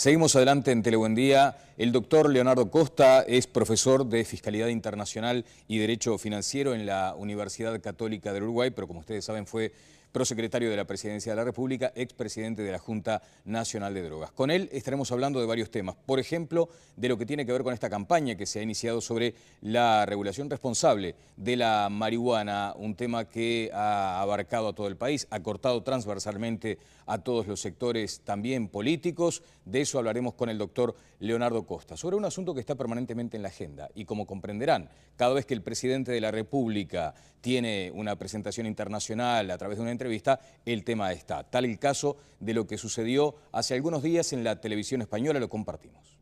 Seguimos adelante en Telebuendía. El doctor Leonardo Costa es profesor de Fiscalidad Internacional y Derecho Financiero en la Universidad Católica del Uruguay, pero como ustedes saben fue prosecretario de la Presidencia de la República, expresidente de la Junta Nacional de Drogas. Con él estaremos hablando de varios temas, por ejemplo, de lo que tiene que ver con esta campaña que se ha iniciado sobre la regulación responsable de la marihuana, un tema que ha abarcado a todo el país, ha cortado transversalmente a todos los sectores también políticos. De eso hablaremos con el doctor Leonardo Costa, sobre un asunto que está permanentemente en la agenda y, como comprenderán, cada vez que el presidente de la República tiene una presentación internacional a través de una entrevista, el tema está. Tal el caso de lo que sucedió hace algunos días en la televisión española, lo compartimos.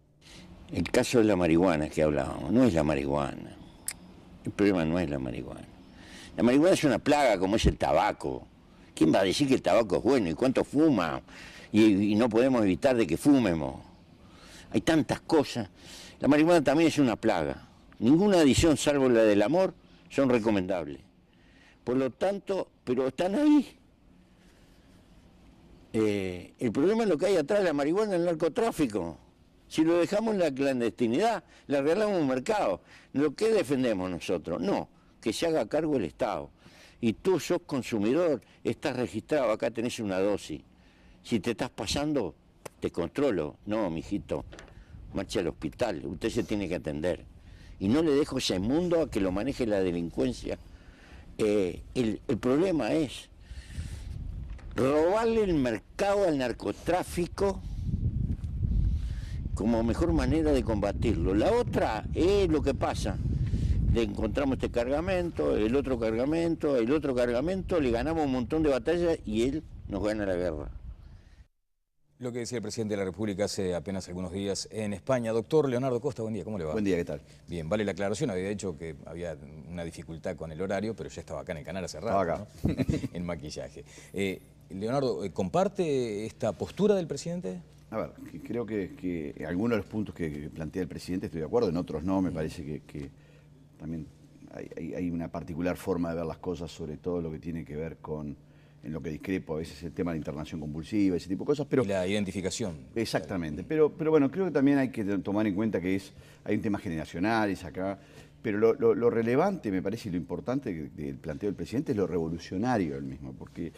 El caso de la marihuana que hablábamos, no es la marihuana. El problema no es la marihuana. La marihuana es una plaga como es el tabaco. ¿Quién va a decir que el tabaco es bueno y cuánto fuma? Y no podemos evitar de que fumemos. Hay tantas cosas. La marihuana también es una plaga. Ninguna adición, salvo la del amor, son recomendables. Por lo tanto, pero están ahí. El problema es lo que hay atrás de la marihuana, el narcotráfico. Si lo dejamos en la clandestinidad, le arreglamos un mercado. ¿Lo que defendemos nosotros? No, que se haga cargo el Estado. Y tú sos consumidor, estás registrado, acá tenés una dosis. Si te estás pasando, te controlo. No, mijito, marche al hospital, usted se tiene que atender. Y no le dejo ese mundo a que lo maneje la delincuencia. El problema es robarle el mercado al narcotráfico como mejor manera de combatirlo. La otra es lo que pasa. Le encontramos este cargamento, el otro cargamento, le ganamos un montón de batallas y él nos gana la guerra. Lo que decía el presidente de la República hace apenas algunos días en España. Doctor Leonardo Costa, buen día, ¿cómo le va? Buen día, ¿qué tal? Bien, vale la aclaración, había dicho que había una dificultad con el horario, pero ya estaba acá en el canal hace rato, Estaba acá. ¿no? En maquillaje. Leonardo, ¿comparte esta postura del presidente? A ver, creo que algunos de los puntos que plantea el presidente estoy de acuerdo, en otros no, me parece que también hay una particular forma de ver las cosas, sobre todo lo que tiene que ver con, en lo que discrepo, a veces el tema de la internación compulsiva, ese tipo de cosas. Pero, y la identificación. Exactamente, pero bueno, creo que también hay que tomar en cuenta que hay un tema generacional acá, pero lo relevante, me parece, y lo importante del planteo del presidente es lo revolucionario del mismo, porque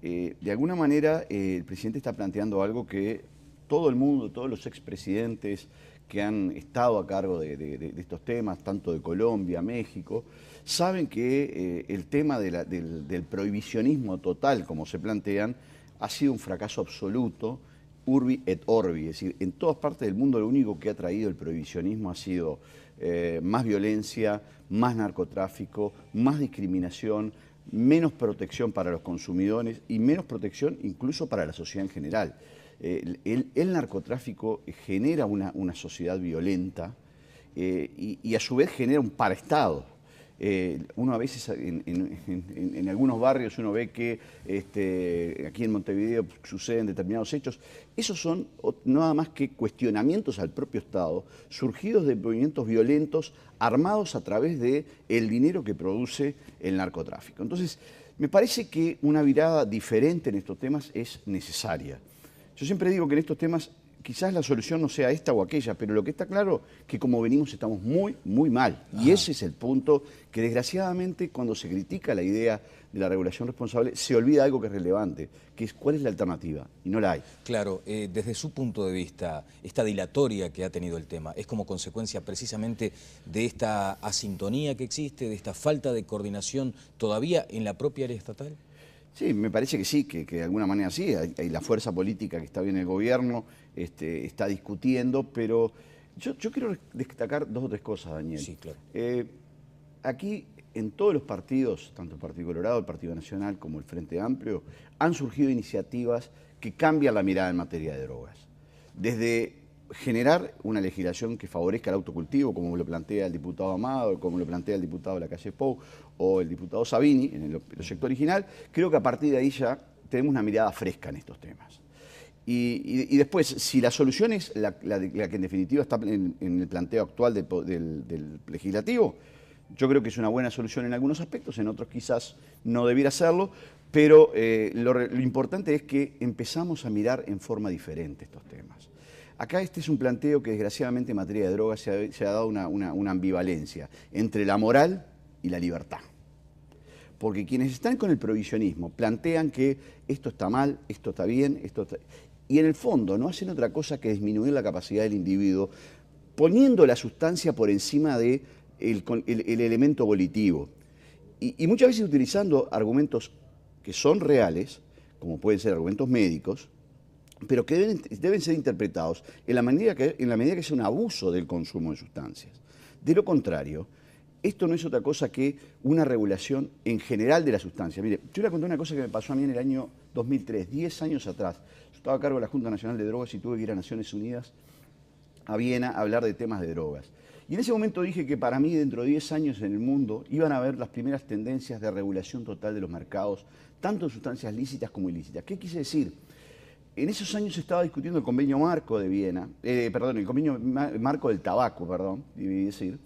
de alguna manera el presidente está planteando algo que todo el mundo, todos los expresidentes que han estado a cargo de estos temas, tanto de Colombia, México, saben que el tema del prohibicionismo total, como se plantean, ha sido un fracaso absoluto, urbi et orbi. Es decir, en todas partes del mundo lo único que ha traído el prohibicionismo ha sido más violencia, más narcotráfico, más discriminación, menos protección para los consumidores y menos protección incluso para la sociedad en general. El narcotráfico genera una sociedad violenta y a su vez genera un paraestado. Uno a veces en algunos barrios uno ve que aquí en Montevideo suceden determinados hechos. Esos son nada más que cuestionamientos al propio Estado, surgidos de movimientos violentos armados a través del dinero que produce el narcotráfico. Entonces, me parece que una mirada diferente en estos temas es necesaria. Yo siempre digo que en estos temas quizás la solución no sea esta o aquella, pero lo que está claro es que como venimos estamos muy, muy mal. Y ese es el punto que desgraciadamente cuando se critica la idea de la regulación responsable se olvida algo que es relevante, que es cuál es la alternativa, y no la hay. Claro, desde su punto de vista, esta dilatoria que ha tenido el tema, ¿es como consecuencia precisamente de esta asintonía que existe, de esta falta de coordinación todavía en la propia área estatal? Sí, me parece que sí, que de alguna manera sí. Hay la fuerza política que está bien en el gobierno, está discutiendo, pero yo quiero destacar dos o tres cosas, Daniel. Sí, claro. Aquí, en todos los partidos, tanto el Partido Colorado, el Partido Nacional como el Frente Amplio, han surgido iniciativas que cambian la mirada en materia de drogas. Desde generar una legislación que favorezca el autocultivo, como lo plantea el diputado Amado, como lo plantea el diputado Lacalle Pou o el diputado Sabini en el proyecto original, creo que a partir de ahí ya tenemos una mirada fresca en estos temas. Y después, si la solución es la que en definitiva está en el planteo actual del legislativo, yo creo que es una buena solución en algunos aspectos, en otros quizás no debiera serlo, pero lo importante es que empezamos a mirar en forma diferente estos temas. Acá este es un planteo que desgraciadamente en materia de drogas se ha dado una ambivalencia entre la moral y la libertad. Porque quienes están con el prohibicionismo plantean que esto está mal, esto está bien, y en el fondo no hacen otra cosa que disminuir la capacidad del individuo, poniendo la sustancia por encima del el elemento volitivo. Y muchas veces utilizando argumentos que son reales, como pueden ser argumentos médicos, pero que deben ser interpretados en la medida que sea un abuso del consumo de sustancias. De lo contrario, esto no es otra cosa que una regulación en general de la sustancia. Mire, yo le conté una cosa que me pasó a mí en el año 2003, 10 años atrás. Yo estaba a cargo de la Junta Nacional de Drogas y tuve que ir a Naciones Unidas, a Viena, a hablar de temas de drogas. Y en ese momento dije que para mí, dentro de 10 años en el mundo, iban a haber las primeras tendencias de regulación total de los mercados, tanto de sustancias lícitas como ilícitas. ¿Qué quise decir? En esos años se estaba discutiendo el convenio marco de Viena, el convenio marco del tabaco, debí decir,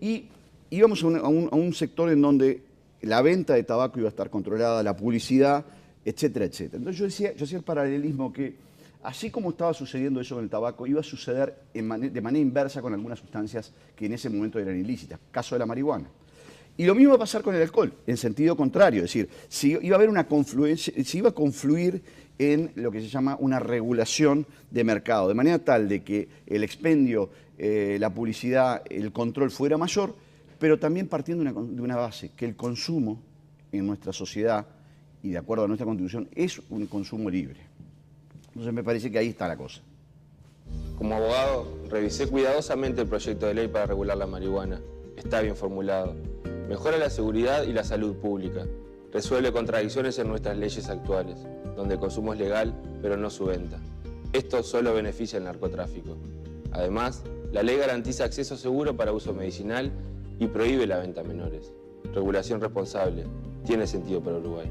y íbamos a un sector en donde la venta de tabaco iba a estar controlada, la publicidad, etcétera, etcétera. Entonces yo hacía el paralelismo que, así como estaba sucediendo eso con el tabaco, iba a suceder de manera inversa con algunas sustancias que en ese momento eran ilícitas, caso de la marihuana. Y lo mismo va a pasar con el alcohol, en sentido contrario, es decir, si iba a haber una confluencia, si iba a confluir en lo que se llama una regulación de mercado, de manera tal de que el expendio, la publicidad, el control fuera mayor, pero también partiendo de una base, que el consumo en nuestra sociedad, y de acuerdo a nuestra Constitución, es un consumo libre. Entonces me parece que ahí está la cosa. Como abogado, revisé cuidadosamente el proyecto de ley para regular la marihuana. Está bien formulado. Mejora la seguridad y la salud pública. Resuelve contradicciones en nuestras leyes actuales, donde el consumo es legal, pero no su venta. Esto solo beneficia al narcotráfico. Además, la ley garantiza acceso seguro para uso medicinal y prohíbe la venta a menores. Regulación responsable. Tiene sentido para Uruguay.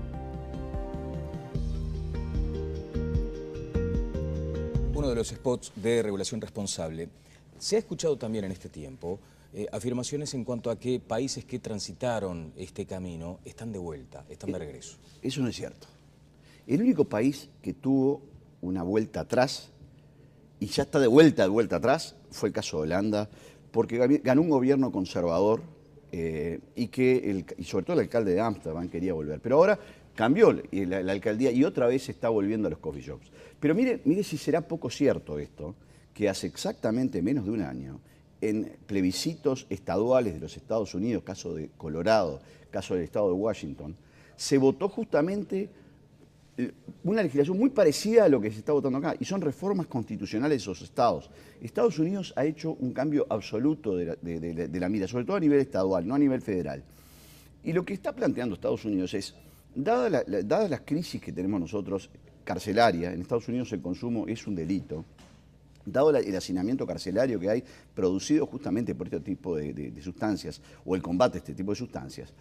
Uno de los spots de regulación responsable. Se ha escuchado también en este tiempo afirmaciones en cuanto a que países que transitaron este camino están de vuelta, están de regreso. Eso no es cierto. El único país que tuvo una vuelta atrás, y ya está de vuelta atrás, fue el caso de Holanda, porque ganó un gobierno conservador y sobre todo el alcalde de Ámsterdam quería volver. Pero ahora cambió la alcaldía y otra vez se está volviendo a los coffee shops. Pero mire si será poco cierto esto, que hace exactamente menos de un año, en plebiscitos estaduales de los Estados Unidos, caso de Colorado, caso del estado de Washington, se votó justamente una legislación muy parecida a lo que se está votando acá, y son reformas constitucionales de esos estados. Estados Unidos ha hecho un cambio absoluto de la mira, sobre todo a nivel estadual, no a nivel federal. Y lo que está planteando Estados Unidos es, dadas las crisis que tenemos nosotros, carcelaria, en Estados Unidos el consumo es un delito, dado el hacinamiento carcelario que hay producido justamente por este tipo de sustancias, o el combate a este tipo de sustancias,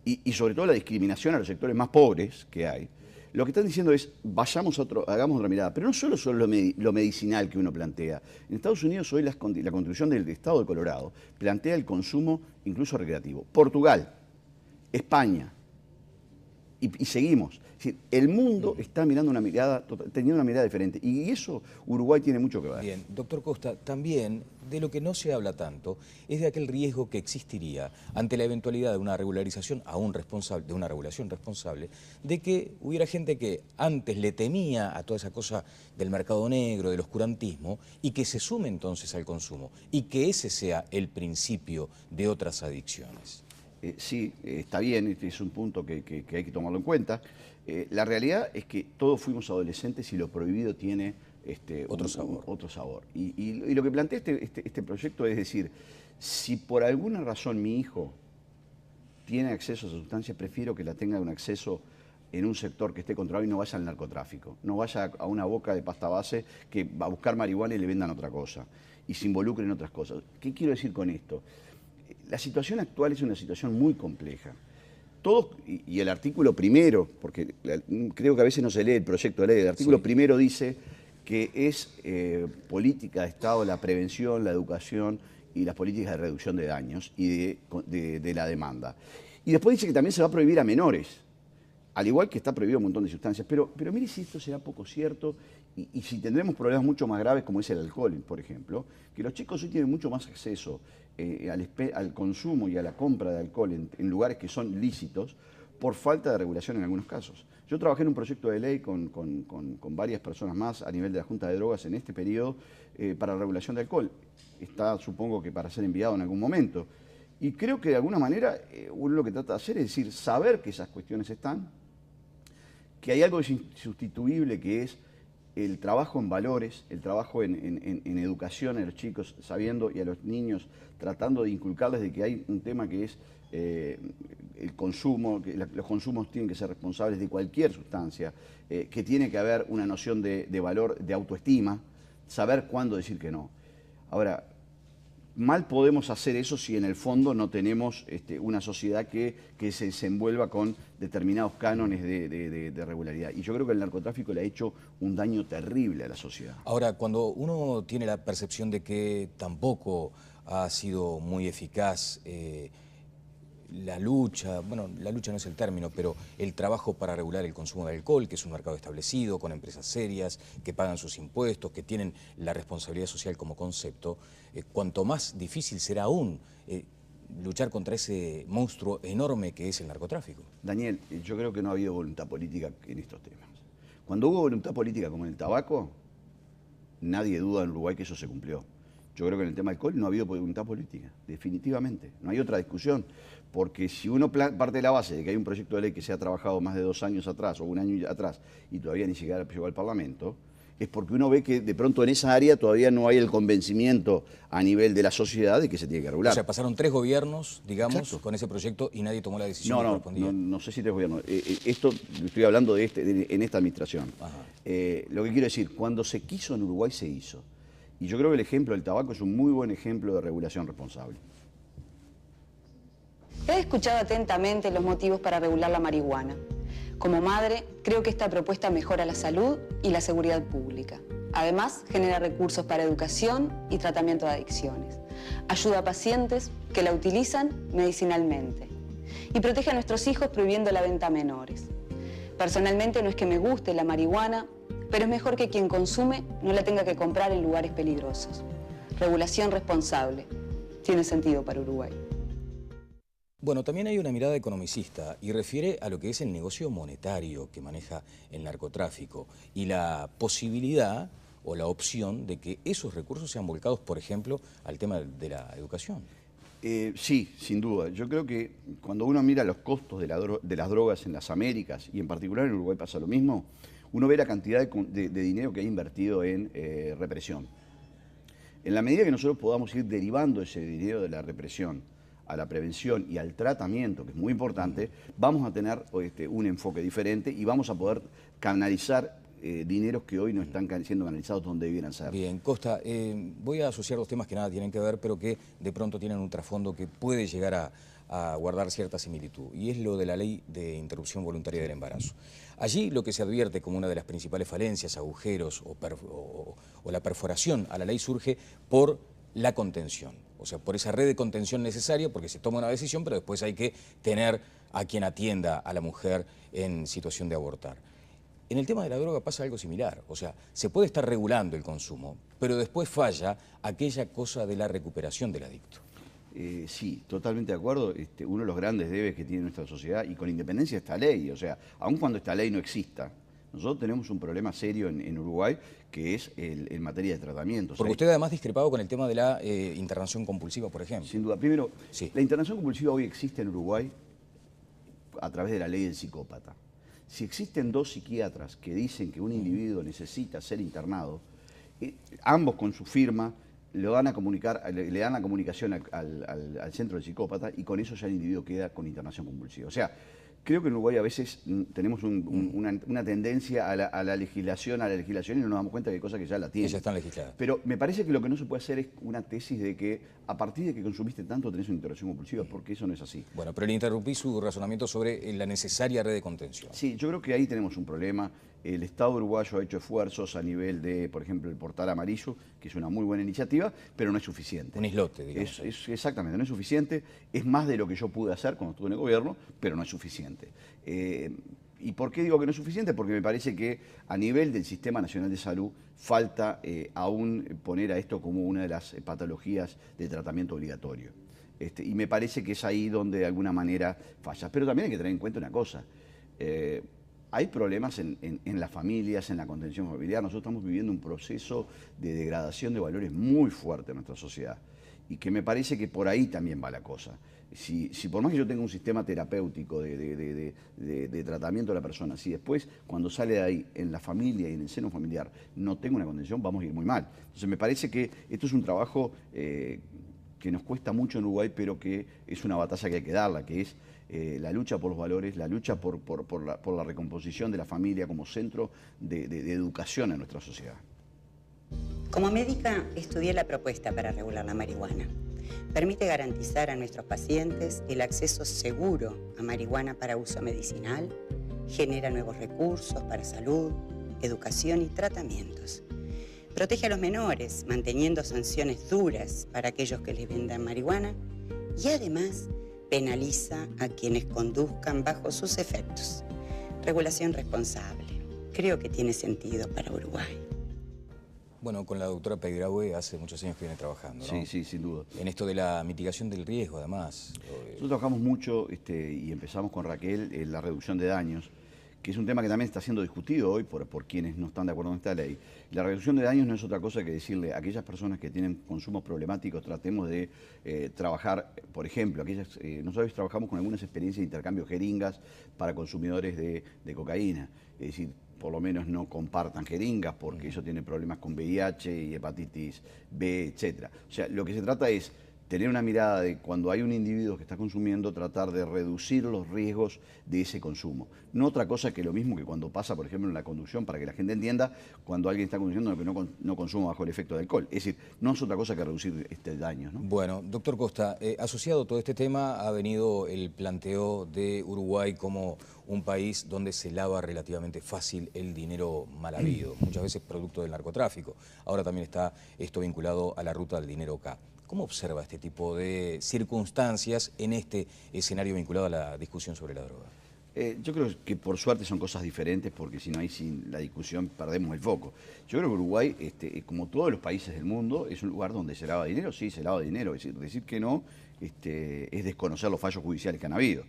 y sobre todo la discriminación a los sectores más pobres que hay, lo que están diciendo es, hagamos otra mirada, pero no solo lo medicinal que uno plantea. En Estados Unidos hoy la Constitución del Estado de Colorado plantea el consumo incluso recreativo. Portugal, España, y seguimos. Es decir, el mundo está teniendo una mirada diferente, y eso Uruguay tiene mucho que ver. Bien, doctor Costa, también de lo que no se habla tanto es de aquel riesgo que existiría ante la eventualidad de una regularización de una regulación responsable, de que hubiera gente que antes le temía a toda esa cosa del mercado negro, del oscurantismo, y que se sume entonces al consumo, y que ese sea el principio de otras adicciones. Sí, está bien, este es un punto que hay que tomarlo en cuenta. La realidad es que todos fuimos adolescentes y lo prohibido tiene otro sabor. Y lo que plantea este proyecto es decir, si por alguna razón mi hijo tiene acceso a esa sustancia, prefiero que la tenga un acceso en un sector que esté controlado y no vaya al narcotráfico, no vaya a una boca de pasta base que va a buscar marihuana y le vendan otra cosa y se involucre en otras cosas. ¿Qué quiero decir con esto? La situación actual es una situación muy compleja. Y el artículo primero, porque creo que a veces no se lee el proyecto de ley, el artículo primero dice que es política de Estado la prevención, la educación y las políticas de reducción de daños y de la demanda. Y después dice que también se va a prohibir a menores. al igual que está prohibido un montón de sustancias. Pero mire si esto será poco cierto y si tendremos problemas mucho más graves como es el alcohol, por ejemplo, que los chicos hoy tienen mucho más acceso al consumo y a la compra de alcohol en lugares que son lícitos por falta de regulación en algunos casos. Yo trabajé en un proyecto de ley con varias personas más a nivel de la Junta de Drogas en este periodo para la regulación de alcohol. Está, supongo que para ser enviado en algún momento. Y creo que de alguna manera uno lo que trata de hacer es decir, saber que esas cuestiones están, que hay algo insustituible que es el trabajo en valores, el trabajo en educación a los chicos, sabiendo, y a los niños, tratando de inculcarles de que hay un tema que es el consumo, que los consumos tienen que ser responsables de cualquier sustancia, que tiene que haber una noción de valor, de autoestima, saber cuándo decir que no. Ahora, mal podemos hacer eso si en el fondo no tenemos una sociedad que se desenvuelva con determinados cánones de regularidad. Y yo creo que el narcotráfico le ha hecho un daño terrible a la sociedad. Ahora, cuando uno tiene la percepción de que tampoco ha sido muy eficaz la lucha no es el término, pero el trabajo para regular el consumo de alcohol, que es un mercado establecido, con empresas serias, que pagan sus impuestos, que tienen la responsabilidad social como concepto, cuanto más difícil será aún luchar contra ese monstruo enorme que es el narcotráfico. Daniel, yo creo que no ha habido voluntad política en estos temas. Cuando hubo voluntad política como en el tabaco, nadie duda en Uruguay que eso se cumplió. Yo creo que en el tema del alcohol no ha habido voluntad política, definitivamente. No hay otra discusión, porque si uno parte de la base de que hay un proyecto de ley que se ha trabajado más de 2 años atrás o 1 año atrás y todavía ni siquiera llegó al Parlamento, es porque uno ve que de pronto en esa área todavía no hay el convencimiento a nivel de la sociedad de que se tiene que regular. O sea, pasaron 3 gobiernos, digamos, Exacto, con ese proyecto y nadie tomó la decisión que correspondía. No sé si 3 gobiernos. Esto estoy hablando de en esta administración. Lo que quiero decir, cuando se quiso en Uruguay se hizo. Y yo creo que el ejemplo del tabaco es un muy buen ejemplo de regulación responsable. He escuchado atentamente los motivos para regular la marihuana. Como madre, creo que esta propuesta mejora la salud y la seguridad pública. Además, genera recursos para educación y tratamiento de adicciones. Ayuda a pacientes que la utilizan medicinalmente. Y protege a nuestros hijos prohibiendo la venta a menores. Personalmente no es que me guste la marihuana, pero es mejor que quien consume no la tenga que comprar en lugares peligrosos. Regulación responsable. Tiene sentido para Uruguay. Bueno, también hay una mirada economicista y refiere a lo que es el negocio monetario que maneja el narcotráfico y la posibilidad o la opción de que esos recursos sean volcados, por ejemplo, al tema de la educación. Sí, sin duda. Yo creo que cuando uno mira los costos de las drogas en las Américas, y en particular en Uruguay pasa lo mismo, uno ve la cantidad de dinero que hay invertido en represión. En la medida que nosotros podamos ir derivando ese dinero de la represión a la prevención y al tratamiento, que es muy importante, vamos a tener un enfoque diferente y vamos a poder canalizar dineros que hoy no están siendo canalizados donde debieran ser. Bien, Costa, voy a asociar 2 temas que nada tienen que ver, pero que de pronto tienen un trasfondo que puede llegar a guardar cierta similitud, y es lo de la ley de interrupción voluntaria del embarazo. Allí lo que se advierte como una de las principales falencias, agujeros o la perforación a la ley surge por la contención, o sea, por esa red de contención necesaria, porque se toma una decisión, pero después hay que tener a quien atienda a la mujer en situación de abortar. En el tema de la droga pasa algo similar, o sea, se puede estar regulando el consumo, pero después falla aquella cosa de la recuperación del adicto. Sí, totalmente de acuerdo. Uno de los grandes debes que tiene nuestra sociedad, y con independencia de esta ley, o sea, aun cuando esta ley no exista, nosotros tenemos un problema serio en Uruguay, que es en materia de tratamiento. Porque usted además discrepaba con el tema de la internación compulsiva, por ejemplo. Sin duda. Primero, sí, la internación compulsiva hoy existe en Uruguay a través de la ley del psicópata. Si existen 2 psiquiatras que dicen que un individuo necesita ser internado, ambos con su firma le dan la comunicación al centro del psicópata, y con eso ya el individuo queda con internación compulsiva. O sea, creo que en Uruguay a veces tenemos una tendencia a la legislación y no nos damos cuenta que hay cosas que ya la tienen. Que ya están legisladas. Pero me parece que lo que no se puede hacer es una tesis de que a partir de que consumiste tanto tenés una interacción compulsiva, porque eso no es así. Bueno, pero le interrumpí su razonamiento sobre la necesaria red de contención. Sí, yo creo que ahí tenemos un problema. El Estado uruguayo ha hecho esfuerzos a nivel de, por ejemplo, el portal amarillo, que es una muy buena iniciativa, pero no es suficiente. Un islote, digamos. Exactamente, no es suficiente. Es más de lo que yo pude hacer cuando estuve en el gobierno, pero no es suficiente. ¿Y por qué digo que no es suficiente? Porque me parece que a nivel del Sistema Nacional de Salud falta aún poner a esto como una de las patologías de tratamiento obligatorio. Y me parece que es ahí donde de alguna manera falla. Pero también hay que tener en cuenta una cosa. Hay problemas en las familias, en la contención familiar. Nosotros estamos viviendo un proceso de degradación de valores muy fuerte en nuestra sociedad. Y que me parece que por ahí también va la cosa. Si por más que yo tenga un sistema terapéutico de tratamiento de la persona, si después cuando sale de ahí, en la familia y en el seno familiar, no tengo una contención, vamos a ir muy mal. Entonces me parece que esto es un trabajo que nos cuesta mucho en Uruguay, pero que es una batalla que hay que darla, que es la lucha por los valores, la lucha por la recomposición de la familia como centro de educación en nuestra sociedad. Como médica, estudié la propuesta para regular la marihuana. Permite garantizar a nuestros pacientes el acceso seguro a marihuana para uso medicinal, genera nuevos recursos para salud, educación y tratamientos. Protege a los menores, manteniendo sanciones duras para aquellos que les vendan marihuana y además penaliza a quienes conduzcan bajo sus efectos. Regulación responsable. Creo que tiene sentido para Uruguay. Bueno, con la doctora Peigraue hace muchos años que viene trabajando, ¿no? Sí, sí, sin duda. En esto de la mitigación del riesgo, además. Nosotros trabajamos mucho y empezamos con Raquel en la reducción de daños, que es un tema que también está siendo discutido hoy por quienes no están de acuerdo con esta ley. La reducción de daños no es otra cosa que decirle a aquellas personas que tienen consumos problemáticos, tratemos de trabajar, por ejemplo, nosotros trabajamos con algunas experiencias de intercambio de jeringas para consumidores de cocaína, es decir, por lo menos no compartan jeringas porque eso tiene problemas con VIH y hepatitis B, etc. O sea, lo que se trata es tener una mirada de cuando hay un individuo que está consumiendo, tratar de reducir los riesgos de ese consumo. No otra cosa que lo mismo que cuando pasa, por ejemplo, en la conducción, para que la gente entienda, cuando alguien está conduciendo que no consuma bajo el efecto de alcohol. Es decir, no es otra cosa que reducir daño, ¿no? Bueno, doctor Costa, asociado a todo este tema ha venido el planteo de Uruguay como un país donde se lava relativamente fácil el dinero mal habido, muchas veces producto del narcotráfico. Ahora también está esto vinculado a la ruta del dinero K. ¿Cómo observa este tipo de circunstancias en este escenario vinculado a la discusión sobre la droga? Yo creo que por suerte son cosas diferentes porque si no hay sin la discusión perdemos el foco. Yo creo que Uruguay, como todos los países del mundo, es un lugar donde se lava dinero, sí, se lava dinero. Es decir que no es desconocer los fallos judiciales que han habido.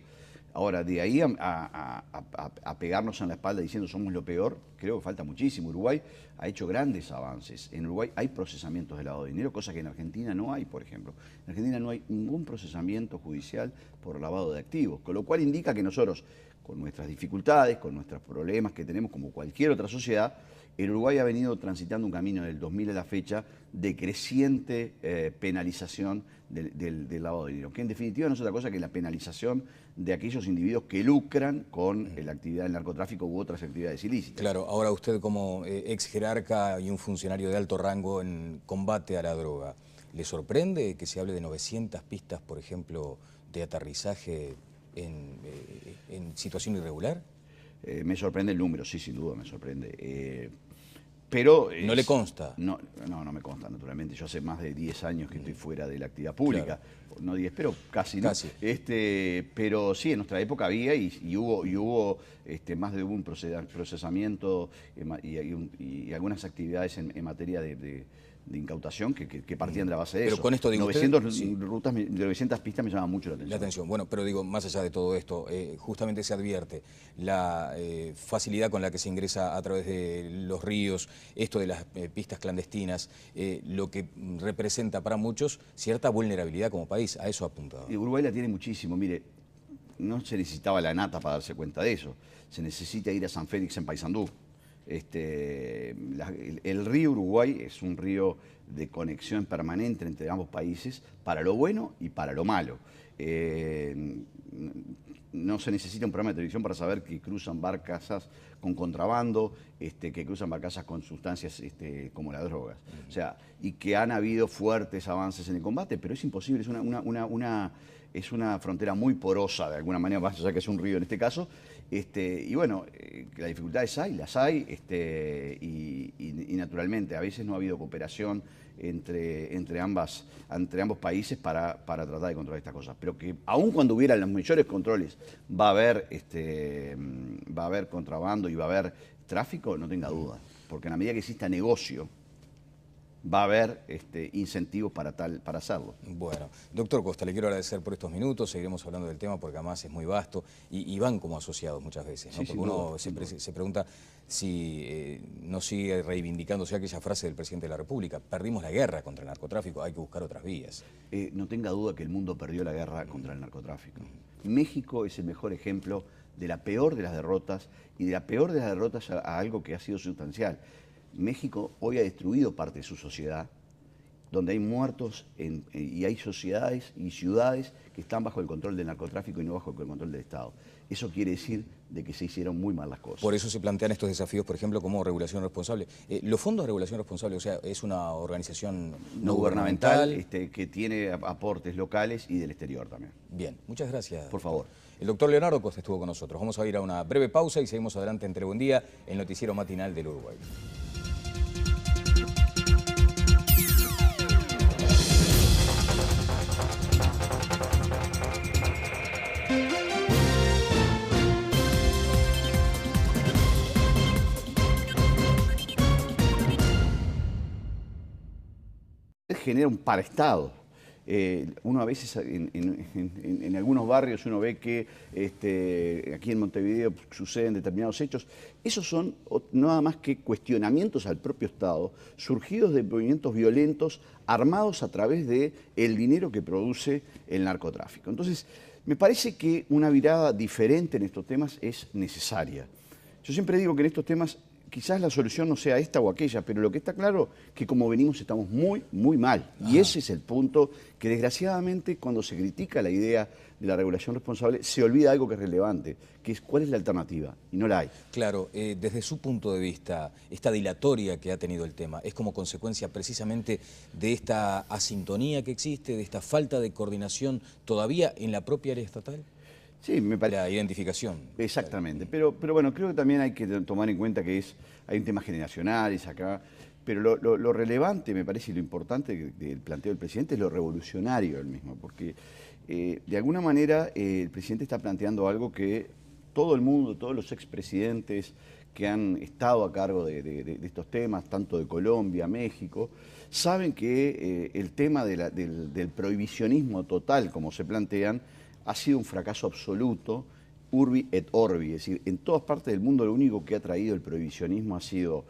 Ahora, de ahí a pegarnos en la espalda diciendo somos lo peor, creo que falta muchísimo. Uruguay ha hecho grandes avances. En Uruguay hay procesamientos de lavado de dinero, cosa que en Argentina no hay, por ejemplo. En Argentina no hay ningún procesamiento judicial por lavado de activos, con lo cual indica que nosotros, con nuestras dificultades, con nuestros problemas que tenemos como cualquier otra sociedad, el Uruguay ha venido transitando un camino del 2000 a la fecha de creciente penalización del lavado de dinero, que en definitiva no es otra cosa que la penalización de aquellos individuos que lucran con la actividad del narcotráfico u otras actividades ilícitas. Claro, ahora usted como ex jerarca y un funcionario de alto rango en combate a la droga, ¿le sorprende que se hable de 900 pistas, por ejemplo, de aterrizaje en situación irregular? Me sorprende el número, sí, sin duda me sorprende. Pero ¿No le consta? No me consta, naturalmente. Yo hace más de 10 años que estoy fuera de la actividad pública. Claro. No 10, pero casi, ¿no? Casi. Pero sí, en nuestra época había y hubo más de un procesamiento y algunas actividades en materia de incautación que partían de la base de pero eso. Con esto digo 900 pistas me llaman mucho la atención. Bueno, pero digo, más allá de todo esto, justamente se advierte la facilidad con la que se ingresa a través de los ríos, esto de las pistas clandestinas, lo que representa para muchos cierta vulnerabilidad como país. A eso ha apuntado. Y Uruguay la tiene muchísimo. Mire, no se necesitaba la nata para darse cuenta de eso. Se necesita ir a San Félix en Paysandú. El río Uruguay es un río de conexión permanente entre ambos países para lo bueno y para lo malo. No se necesita un programa de televisión para saber que cruzan barcazas con contrabando, que cruzan barcazas con sustancias como las drogas. O sea, y que han habido fuertes avances en el combate, pero es imposible, es una frontera muy porosa de alguna manera, más allá que es un río en este caso. Y bueno, las dificultades las hay, y y naturalmente a veces no ha habido cooperación entre ambos países para tratar de controlar estas cosas. Pero que aun cuando hubiera los mayores controles va a haber contrabando y va a haber tráfico, no tenga duda. Porque en la medida que exista negocio, va a haber incentivos para hacerlo. Bueno, doctor Costa, le quiero agradecer por estos minutos, seguiremos hablando del tema porque además es muy vasto y van como asociados muchas veces, ¿no? Sí, Porque uno siempre se pregunta si no sigue reivindicándose aquella frase del presidente de la República: perdimos la guerra contra el narcotráfico, hay que buscar otras vías. No tenga duda que el mundo perdió la guerra contra el narcotráfico. México es el mejor ejemplo de la peor de las derrotas y de la peor de las derrotas a algo que ha sido sustancial. México hoy ha destruido parte de su sociedad, donde hay muertos y hay sociedades y ciudades que están bajo el control del narcotráfico y no bajo el control del Estado. Eso quiere decir de que se hicieron muy mal las cosas. Por eso se plantean estos desafíos, por ejemplo, como regulación responsable. Los fondos de regulación responsable, o sea, es una organización no gubernamental que tiene aportes locales y del exterior también. Bien, muchas gracias. Por favor. El doctor Leonardo Costa estuvo con nosotros. Vamos a ir a una breve pausa y seguimos adelante en Telebuen Día, el noticiero matinal del Uruguay. Genera un paraestado. Uno a veces en algunos barrios uno ve que aquí en Montevideo suceden determinados hechos. Esos son nada más que cuestionamientos al propio Estado, surgidos de movimientos violentos armados a través del dinero que produce el narcotráfico. Entonces, me parece que una mirada diferente en estos temas es necesaria. Yo siempre digo que en estos temas quizás la solución no sea esta o aquella, pero lo que está claro es que como venimos estamos muy, muy mal. Ajá. Y ese es el punto que desgraciadamente cuando se critica la idea de la regulación responsable se olvida algo que es relevante, que es cuál es la alternativa, y no la hay. Claro, desde su punto de vista, esta dilatoria que ha tenido el tema, ¿es como consecuencia precisamente de esta asintonía que existe, de esta falta de coordinación todavía en la propia área estatal? Sí, me parece. La identificación. Exactamente, pero bueno, creo que también hay que tomar en cuenta que hay un tema generacionales acá, pero lo relevante, me parece, y lo importante del planteo del presidente es lo revolucionario del mismo, porque de alguna manera el presidente está planteando algo que todo el mundo, todos los expresidentes que han estado a cargo de estos temas, tanto de Colombia, México, saben que el tema del prohibicionismo total, como se plantean, ha sido un fracaso absoluto, urbi et orbi. Es decir, en todas partes del mundo lo único que ha traído el prohibicionismo ha sido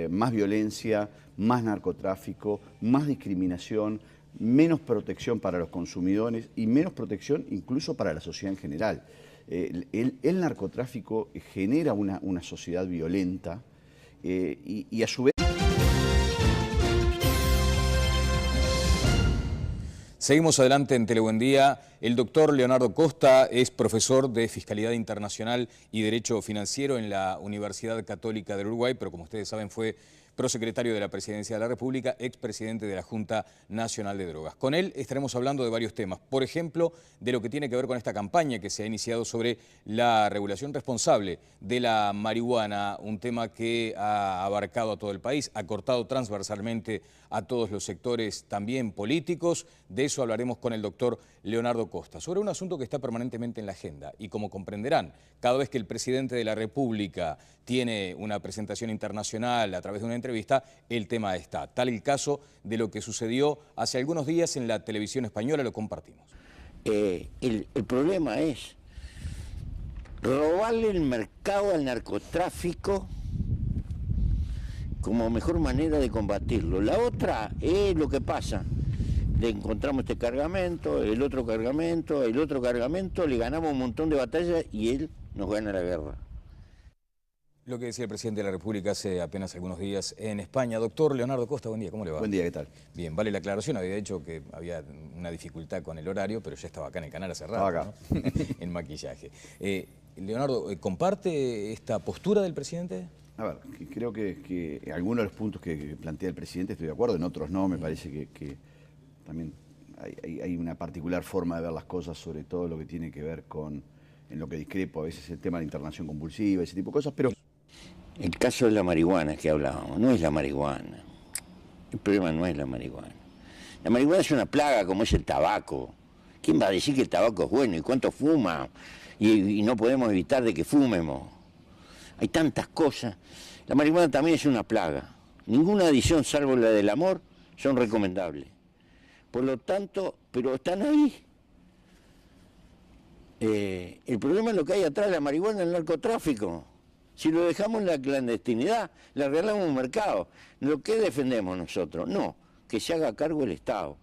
más violencia, más narcotráfico, más discriminación, menos protección para los consumidores y menos protección incluso para la sociedad en general. El narcotráfico genera una sociedad violenta y a su vez... Seguimos adelante en Telebuen Día. El doctor Leonardo Costa es profesor de Fiscalidad Internacional y Derecho Financiero en la Universidad Católica del Uruguay, pero como ustedes saben fue prosecretario de la Presidencia de la República, expresidente de la Junta Nacional de Drogas. Con él estaremos hablando de varios temas, por ejemplo, de lo que tiene que ver con esta campaña que se ha iniciado sobre la regulación responsable de la marihuana, un tema que ha abarcado a todo el país, ha cortado transversalmente a todos los sectores también políticos. De eso hablaremos con el doctor Leonardo Costa, sobre un asunto que está permanentemente en la agenda y como comprenderán, cada vez que el presidente de la República tiene una presentación internacional a través de una entrevista, el tema está. Tal el caso de lo que sucedió hace algunos días en la televisión española, lo compartimos. El problema es robarle el mercado al narcotráfico como mejor manera de combatirlo. La otra es lo que pasa. Le encontramos este cargamento, el otro cargamento, le ganamos un montón de batallas y él nos gana la guerra. Lo que decía el presidente de la República hace apenas algunos días en España. Doctor Leonardo Costa, buen día, ¿cómo le va? Buen día, ¿qué tal? Bien, vale la aclaración, había dicho que había una dificultad con el horario, pero ya estaba acá en el canal hace rato, acá, ¿no? En maquillaje. Leonardo, ¿comparte esta postura del presidente? A ver, creo que algunos de los puntos que plantea el presidente estoy de acuerdo, en otros no, me parece que también hay una particular forma de ver las cosas, sobre todo lo que tiene que ver con, en lo que discrepo, a veces el tema de la internación compulsiva, ese tipo de cosas, pero... El caso de la marihuana que hablábamos, no es la marihuana. El problema no es la marihuana. La marihuana es una plaga como es el tabaco. ¿Quién va a decir que el tabaco es bueno y cuánto fuma? Y no podemos evitar de que fumemos. Hay tantas cosas. La marihuana también es una plaga. Ninguna adición salvo la del amor son recomendables. Por lo tanto, pero están ahí. El problema es lo que hay atrás de la marihuana, el narcotráfico. Si lo dejamos en la clandestinidad, le arreglamos un mercado. ¿Lo que defendemos nosotros? No, que se haga cargo el Estado.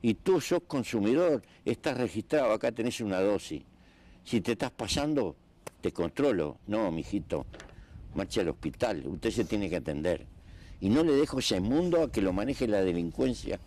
Y tú sos consumidor, estás registrado, acá tenés una dosis. Si te estás pasando, te controlo. No, mijito, marche al hospital, usted se tiene que atender. Y no le dejo ese mundo a que lo maneje la delincuencia